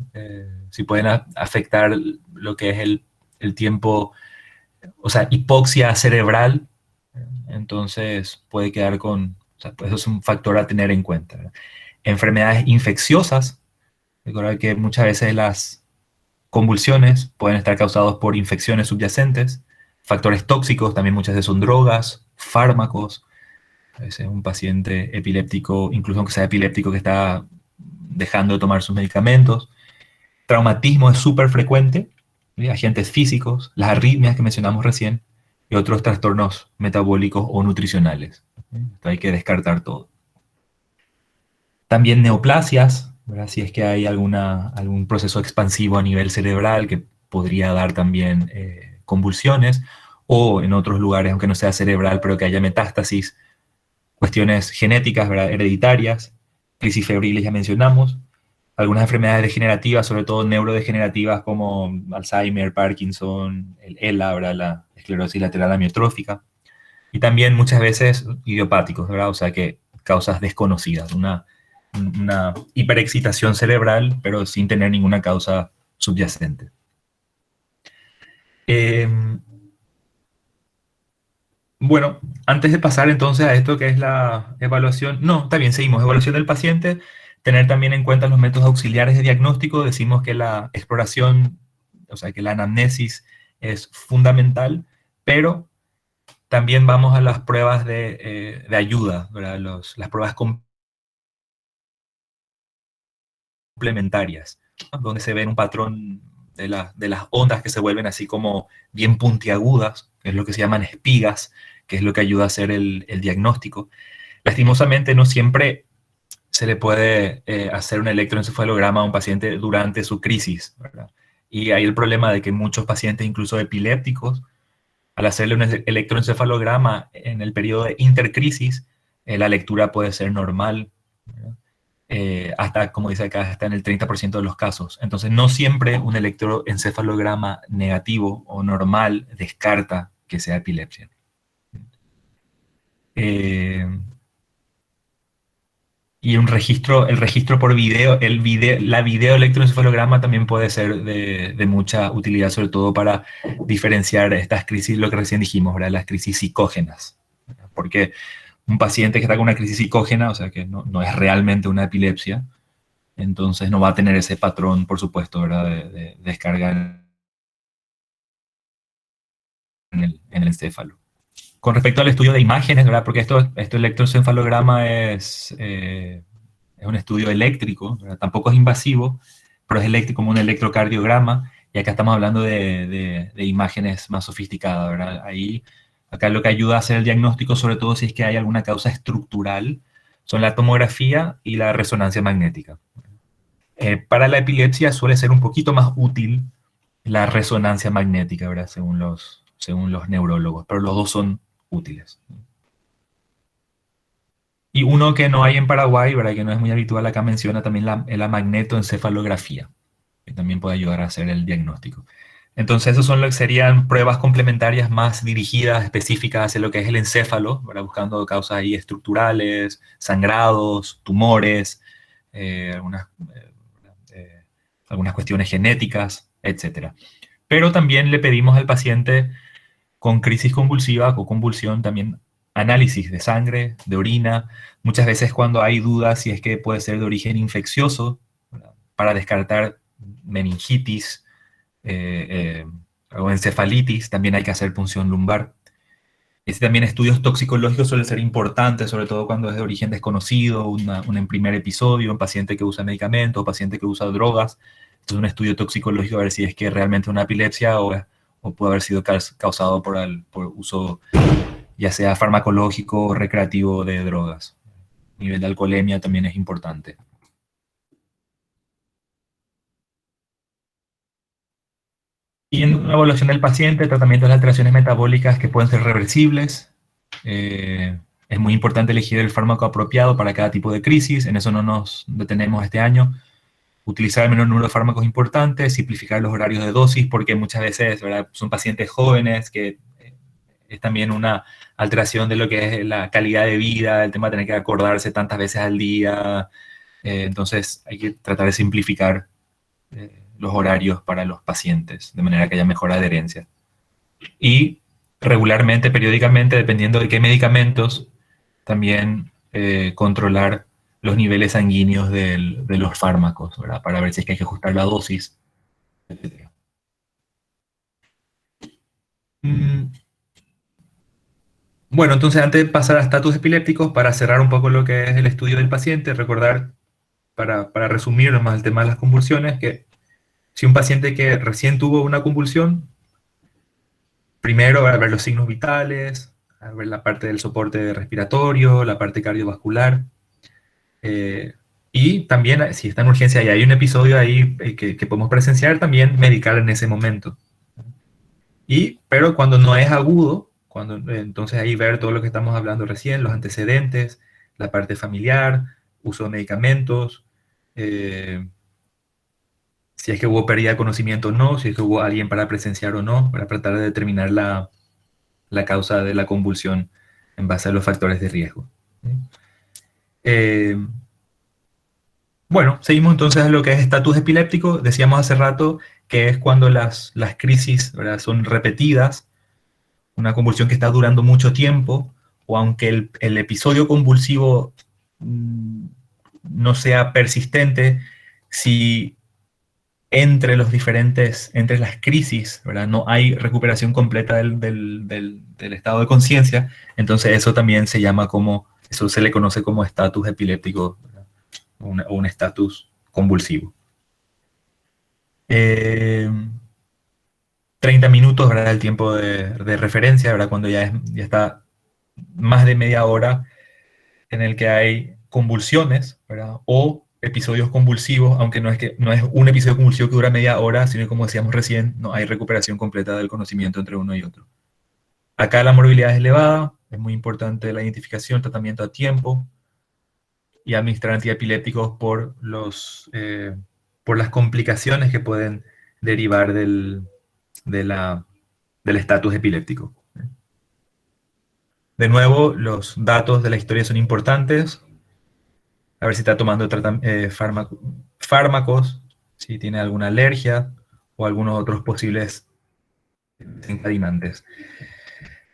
si pueden afectar lo que es el tiempo, o sea, hipoxia cerebral, entonces puede quedar o sea, pues eso es un factor a tener en cuenta, ¿verdad? Enfermedades infecciosas, recordar que muchas veces las convulsiones pueden estar causadas por infecciones subyacentes, factores tóxicos, también muchas veces son drogas, fármacos, a veces un paciente epiléptico, incluso aunque sea epiléptico, que está dejando de tomar sus medicamentos. Traumatismo es súper frecuente, ¿sí? Agentes físicos, las arritmias que mencionamos recién, y otros trastornos metabólicos o nutricionales. ¿Sí? Esto hay que descartar todo. También neoplasias, ¿verdad? Si es que hay algún proceso expansivo a nivel cerebral que podría dar también convulsiones, o en otros lugares, aunque no sea cerebral, pero que haya metástasis, cuestiones genéticas, ¿verdad? Hereditarias, crisis febriles ya mencionamos, algunas enfermedades degenerativas, sobre todo neurodegenerativas como Alzheimer, Parkinson, el ELA, ¿verdad? La esclerosis lateral amiotrófica, y también muchas veces idiopáticos, ¿verdad? O sea que causas desconocidas, una hiperexcitación cerebral, pero sin tener ninguna causa subyacente. Eh, bueno, antes de pasar entonces a esto que es la evaluación, no, está bien, seguimos, evaluación del paciente, tener también en cuenta los métodos auxiliares de diagnóstico, decimos que la exploración, o sea, que la anamnesis es fundamental, pero también vamos a las pruebas de ayuda, ¿verdad? Las pruebas complementarias, ¿no? Donde se ve un patrón de las ondas que se vuelven así como bien puntiagudas, que es lo que se llaman espigas, que es lo que ayuda a hacer el diagnóstico. Lastimosamente, no siempre se le puede hacer un electroencefalograma a un paciente durante su crisis, ¿verdad? Y hay el problema de que muchos pacientes, incluso epilépticos, al hacerle un electroencefalograma en el periodo de intercrisis, la lectura puede ser normal, ¿verdad? Hasta, como dice acá, hasta en el 30% de los casos. Entonces, no siempre un electroencefalograma negativo o normal descarta que sea epilepsia. Eh, y el registro por video, la videoelectroencefalograma también puede ser de mucha utilidad, sobre todo para diferenciar estas crisis, lo que recién dijimos, ¿verdad? Las crisis psicógenas. ¿Verdad? Porque un paciente que está con una crisis psicógena, o sea, que no es realmente una epilepsia, entonces no va a tener ese patrón, por supuesto, ¿verdad? De descarga en el encéfalo. Con respecto al estudio de imágenes, ¿verdad? Porque este electroencefalograma es un estudio eléctrico, ¿verdad? Tampoco es invasivo, pero es eléctrico como un electrocardiograma, y acá estamos hablando de imágenes más sofisticadas, ¿verdad? Acá lo que ayuda a hacer el diagnóstico, sobre todo si es que hay alguna causa estructural, son la tomografía y la resonancia magnética. Para la epilepsia suele ser un poquito más útil la resonancia magnética, ¿verdad? Según los neurólogos, pero los dos son útiles. Y uno que no hay en Paraguay, ¿verdad? Que no es muy habitual acá, menciona también la magnetoencefalografía, que también puede ayudar a hacer el diagnóstico. Entonces, esos son lo que serían pruebas complementarias más dirigidas, específicas hacia lo que es el encéfalo, ¿verdad? Buscando causas ahí estructurales, sangrados, tumores, algunas cuestiones genéticas, etcétera. Pero también le pedimos al paciente con crisis convulsiva o convulsión también análisis de sangre, de orina, muchas veces cuando hay dudas si es que puede ser de origen infeccioso, ¿verdad? Para descartar meningitis o encefalitis, también hay que hacer punción lumbar. También estudios toxicológicos suelen ser importantes, sobre todo cuando es de origen desconocido, un primer episodio, un paciente que usa medicamentos, un paciente que usa drogas. Esto es un estudio toxicológico a ver si es que realmente es una epilepsia o puede haber sido causado por uso ya sea farmacológico o recreativo de drogas. El nivel de alcoholemia también es importante. Y en una evaluación del paciente, tratamiento de las alteraciones metabólicas que pueden ser reversibles. Es muy importante elegir el fármaco apropiado para cada tipo de crisis, en eso no nos detenemos este año. Utilizar el menor número de fármacos importantes, simplificar los horarios de dosis, porque muchas veces, ¿verdad? Son pacientes jóvenes que es también una alteración de lo que es la calidad de vida, el tema de tener que acordarse tantas veces al día. Entonces hay que tratar de simplificar los horarios para los pacientes, de manera que haya mejor adherencia. Y regularmente, periódicamente, dependiendo de qué medicamentos, también controlar los niveles sanguíneos de los fármacos, ¿verdad? Para ver si es que hay que ajustar la dosis, etc. Mm, Bueno, entonces antes de pasar a estatus epilépticos, para cerrar un poco lo que es el estudio del paciente, recordar, para resumir más el tema de las convulsiones, que si un paciente que recién tuvo una convulsión, primero va a ver los signos vitales, a ver la parte del soporte respiratorio, la parte cardiovascular, eh, y también si está en urgencia y hay un episodio ahí que podemos presenciar, también medicar en ese momento. Pero cuando no es agudo, entonces ahí ver todo lo que estamos hablando recién, los antecedentes, la parte familiar, uso de medicamentos, eh, si es que hubo pérdida de conocimiento o no, si es que hubo alguien para presenciar o no, para tratar de determinar la causa de la convulsión en base a los factores de riesgo. Eh, bueno, seguimos entonces a lo que es estatus epiléptico. Decíamos hace rato que es cuando las crisis, ¿verdad?, son repetidas, una convulsión que está durando mucho tiempo, o aunque el episodio convulsivo mm, no sea persistente, si entre las crisis, ¿verdad? No hay recuperación completa del estado de conciencia, entonces eso también se llama como, eso se le conoce como estatus epiléptico, ¿verdad? O un estatus convulsivo. Eh, 30 minutos, ¿verdad? El tiempo de referencia, ¿verdad? Cuando ya está más de media hora en el que hay convulsiones, ¿verdad? O episodios convulsivos, aunque no es un episodio convulsivo que dura media hora, sino que como decíamos recién, no hay recuperación completa del conocimiento entre uno y otro. Acá la morbilidad es elevada, es muy importante la identificación, tratamiento a tiempo y administrar antiepilépticos por las complicaciones que pueden derivar de del estatus epiléptico. De nuevo, los datos de la historia son importantes. A ver si está tomando fármacos, si tiene alguna alergia o algunos otros posibles desencadenantes.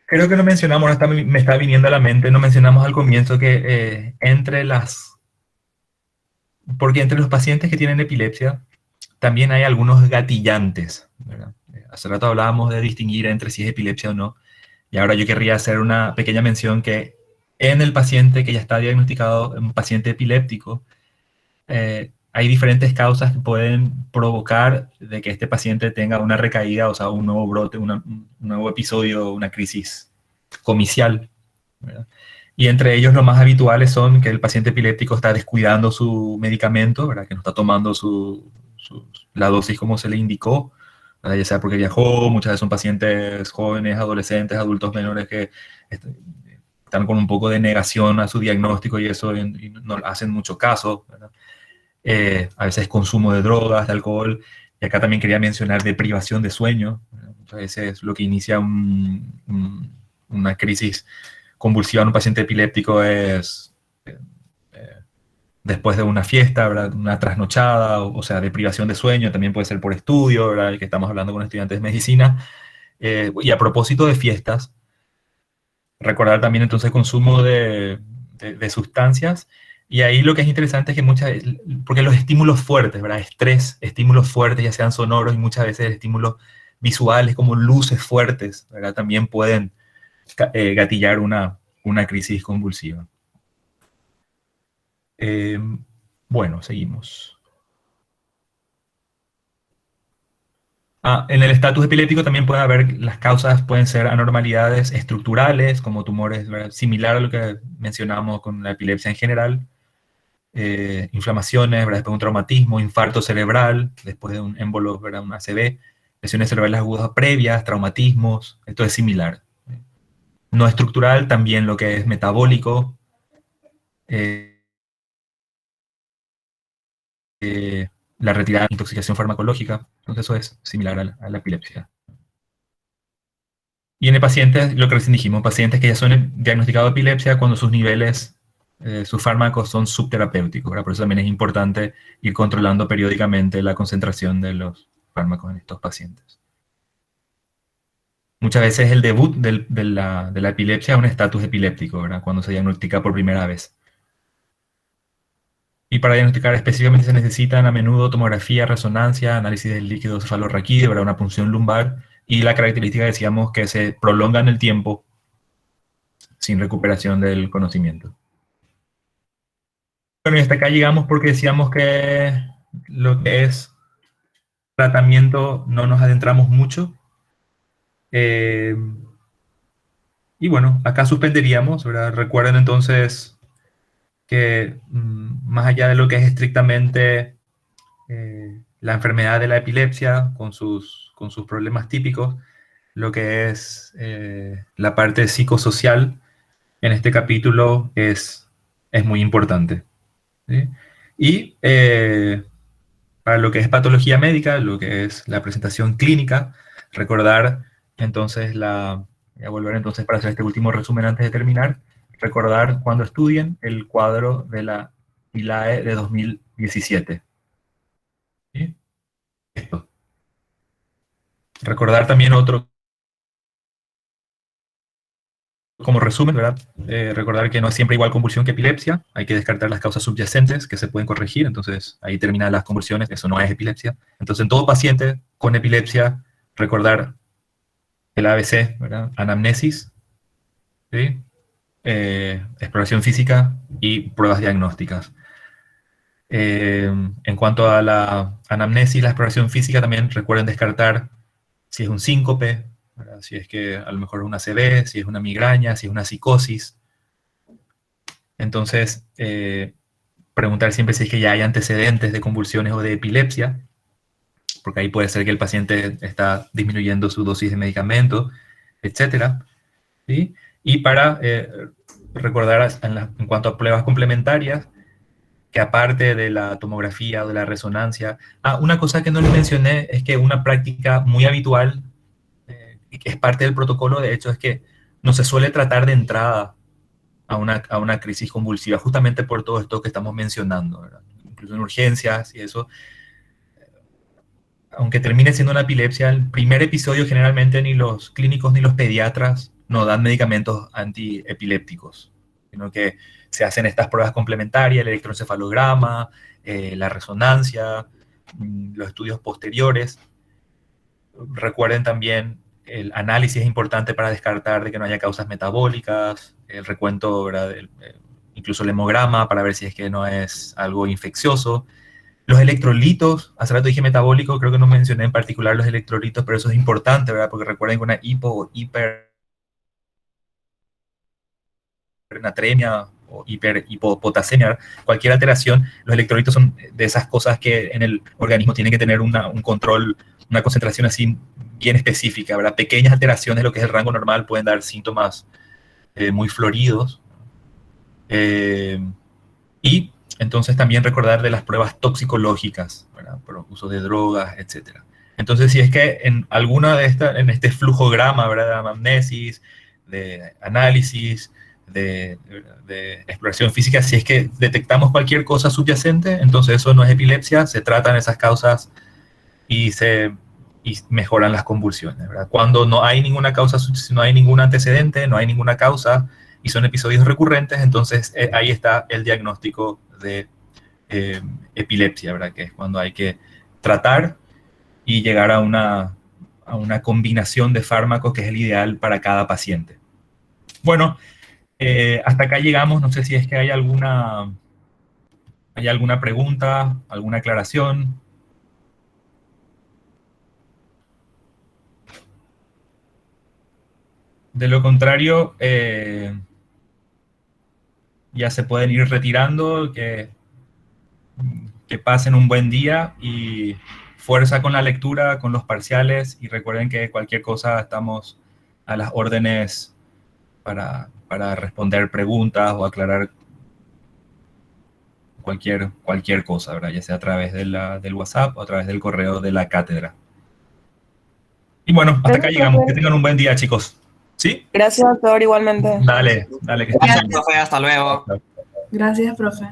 Creo que no mencionamos, me está viniendo a la mente, no mencionamos al comienzo que porque entre los pacientes que tienen epilepsia también hay algunos gatillantes, ¿verdad? Hace rato hablábamos de distinguir entre si es epilepsia o no, y ahora yo querría hacer una pequeña mención que en el paciente que ya está diagnosticado, un paciente epiléptico, hay diferentes causas que pueden provocar de que este paciente tenga una recaída, o sea, un nuevo brote, un nuevo episodio, una crisis comicial, ¿verdad? Y entre ellos los más habituales son que el paciente epiléptico está descuidando su medicamento, ¿verdad? Que no está tomando la dosis como se le indicó, ¿verdad? Ya sea porque viajó, muchas veces son pacientes jóvenes, adolescentes, adultos menores que están con un poco de negación a su diagnóstico y eso y no hacen mucho caso, ¿verdad? A veces consumo de drogas, de alcohol, y acá también quería mencionar deprivación de sueño, ¿verdad? Muchas veces lo que inicia una crisis convulsiva en un paciente epiléptico es después de una fiesta, ¿verdad? Una trasnochada, o sea, deprivación de sueño, también puede ser por estudio, ¿verdad? El que estamos hablando con estudiantes de medicina. Y a propósito de fiestas, recordar también entonces consumo de sustancias. Y ahí lo que es interesante es que porque los estímulos fuertes, ¿verdad? Estrés, estímulos fuertes, ya sean sonoros y muchas veces estímulos visuales como luces fuertes, ¿verdad? También pueden gatillar una crisis convulsiva. Eh, bueno, seguimos. En el estatus epiléptico también puede haber, las causas pueden ser anormalidades estructurales, como tumores, ¿verdad? Similar a lo que mencionamos con la epilepsia en general, inflamaciones, ¿verdad? Después de un traumatismo, infarto cerebral, después de un émbolo, ¿verdad? Un ACV, lesiones cerebrales agudas previas, traumatismos, esto es similar. No estructural, también lo que es metabólico, eh, eh, la retirada de intoxicación farmacológica, entonces eso es similar a la epilepsia. Y en el paciente, lo que recién dijimos, pacientes que ya son diagnosticados de epilepsia cuando sus niveles, sus fármacos son subterapéuticos, ¿verdad? Por eso también es importante ir controlando periódicamente la concentración de los fármacos en estos pacientes. Muchas veces el debut de la epilepsia es un estatus epiléptico, ¿verdad? Cuando se diagnostica por primera vez. Y para diagnosticar específicamente se necesitan a menudo tomografía, resonancia, análisis del líquido cefalorraquídeo, ¿verdad? Una punción lumbar y la característica decíamos que se prolonga en el tiempo sin recuperación del conocimiento. Bueno, y hasta acá llegamos porque decíamos que lo que es tratamiento no nos adentramos mucho. Eh, y bueno, acá suspenderíamos, ¿verdad? Recuerden entonces que más allá de lo que es estrictamente la enfermedad de la epilepsia con sus problemas típicos, lo que es la parte psicosocial en este capítulo es muy importante, ¿sí? Y para lo que es patología médica, lo que es la presentación clínica, recordar entonces voy a volver entonces para hacer este último resumen antes de terminar, recordar cuando estudien el cuadro de la ILAE de 2017. ¿Sí? Esto. Recordar también otro como resumen, ¿verdad? Recordar que no es siempre igual convulsión que epilepsia. Hay que descartar las causas subyacentes que se pueden corregir. Entonces, ahí terminan las convulsiones. Eso no es epilepsia. Entonces, en todo paciente con epilepsia, recordar el ABC, ¿verdad? Anamnesis, ¿sí? Exploración física y pruebas diagnósticas. En cuanto a la anamnesis, la exploración física, también recuerden descartar si es un síncope, ¿verdad? Si es que a lo mejor es una ACV, si es una migraña, si es una psicosis. Entonces, preguntar siempre si es que ya hay antecedentes de convulsiones o de epilepsia, porque ahí puede ser que el paciente está disminuyendo su dosis de medicamento, etcétera, ¿sí? Y para recordar en cuanto a pruebas complementarias, que aparte de la tomografía o de la resonancia, una cosa que no les mencioné es que una práctica muy habitual, y que es parte del protocolo, de hecho, es que no se suele tratar de entrada a una crisis convulsiva, justamente por todo esto que estamos mencionando, ¿verdad? Incluso en urgencias y eso, aunque termine siendo una epilepsia, el primer episodio generalmente ni los clínicos ni los pediatras no dan medicamentos antiepilépticos, sino que se hacen estas pruebas complementarias, el electroencefalograma, la resonancia, los estudios posteriores. Recuerden también el análisis es importante para descartar de que no haya causas metabólicas, el recuento, ¿verdad? Incluso el hemograma para ver si es que no es algo infeccioso. Los electrolitos, hace rato dije metabólico, creo que no mencioné en particular los electrolitos, pero eso es importante, ¿verdad? Porque recuerden que una hipo o hipernatremia o hipopotasemia, cualquier alteración, los electrolitos son de esas cosas que en el organismo tienen que tener un control, una concentración así bien específica, ¿verdad? Pequeñas alteraciones, lo que es el rango normal, pueden dar síntomas muy floridos. Y entonces también recordar de las pruebas toxicológicas, ¿verdad? Por uso de drogas, etc. Entonces, si es que en alguna de estas, en este flujograma, ¿verdad? De anamnesis, de análisis, de exploración física, si es que detectamos cualquier cosa subyacente, entonces eso no es epilepsia, se tratan esas causas y y mejoran las convulsiones, ¿verdad? Cuando no hay ninguna causa, no hay ningún antecedente, no hay ninguna causa y son episodios recurrentes, entonces ahí está el diagnóstico de epilepsia, ¿verdad? Que es cuando hay que tratar y llegar a una combinación de fármacos que es el ideal para cada paciente. Bueno, hasta acá llegamos. No sé si es que hay alguna pregunta, alguna aclaración. De lo contrario, ya se pueden ir retirando, que pasen un buen día y fuerza con la lectura, con los parciales y recuerden que cualquier cosa estamos a las órdenes para responder preguntas o aclarar cualquier cosa, ¿verdad? Ya sea a través de del WhatsApp o a través del correo de la cátedra. Y bueno, hasta acá Gracias, llegamos. Que profe. tengan un buen día, chicos. ¿Sí? Gracias, doctor, igualmente. Dale, que estén Gracias, muy bien. profe. Hasta luego. Chao, chao. Gracias, profe.